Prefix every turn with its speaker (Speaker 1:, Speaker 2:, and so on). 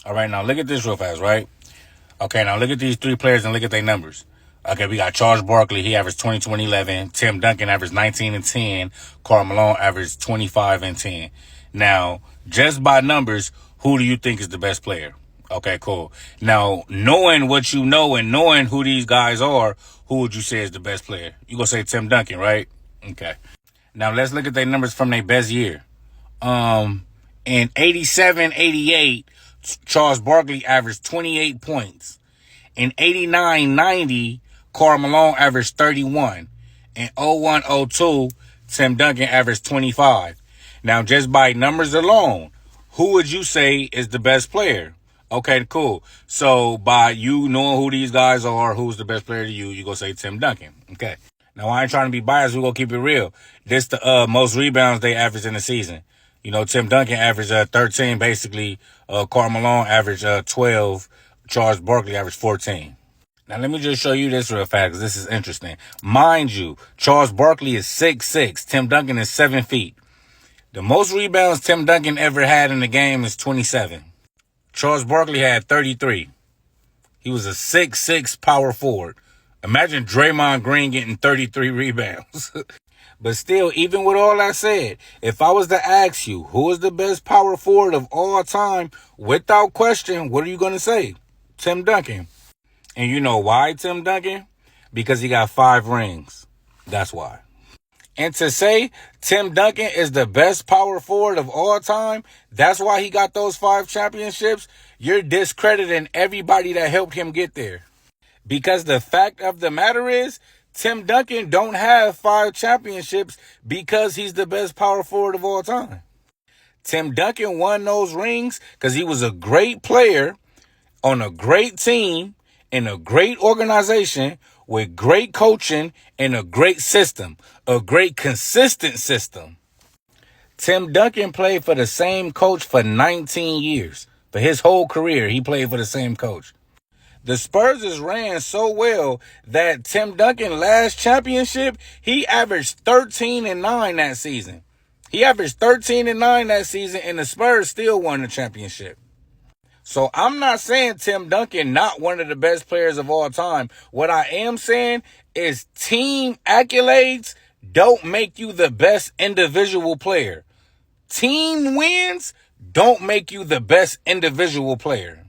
Speaker 1: All right, now look at this real fast, right? Okay, now look at these three players and look at their numbers. Okay, we got Charles Barkley. He averaged 20, 20, 11. Tim Duncan averaged 19 and 10. Karl Malone averaged 25 and 10. Now, just by numbers, who do you think is the best player? Okay, cool. Now, knowing what you know and knowing who these guys are, who would you say is the best player? You gonna say Tim Duncan, right? Okay. Now, let's look at their numbers from their best year. In 87, 88, Charles Barkley averaged 28 points. In 89, 90, Karl Malone averaged 31. In 01, 02, Tim Duncan averaged 25. Now, just by numbers alone, who would you say is the best player? Okay, cool. So, by you knowing who these guys are, who's the best player to you, you gonna say Tim Duncan. Okay. Now, I ain't trying to be biased. We're gonna keep it real. This the most rebounds they averaged in the season. You know, Tim Duncan averaged 13, basically. Karl Malone averaged 12. Charles Barkley averaged 14. Now, let me just show you this real fast because this is interesting. Mind you, Charles Barkley is 6'6". Tim Duncan is 7 feet. The most rebounds Tim Duncan ever had in the game is 27. Charles Barkley had 33. He was a 6'6" power forward. Imagine Draymond Green getting 33 rebounds. But still, even with all that said, if I was to ask you who is the best power forward of all time, without question, what are you going to say? Tim Duncan. And you know why Tim Duncan? Because he got 5 rings. That's why. And to say Tim Duncan is the best power forward of all time, that's why he got those 5 championships, you're discrediting everybody that helped him get there. Because the fact of the matter is, Tim Duncan don't have 5 championships because he's the best power forward of all time. Tim Duncan won those rings because he was a great player on a great team in a great organization with great coaching and a great system, a great consistent system. Tim Duncan played for the same coach for 19 years. For his whole career, he played for the same coach. The Spurs ran so well that Tim Duncan last championship, he averaged 13 and 9 that season. He averaged 13 and 9 that season, and the Spurs still won the championship. So I'm not saying Tim Duncan not one of the best players of all time. What I am saying is team accolades don't make you the best individual player. Team wins don't make you the best individual player.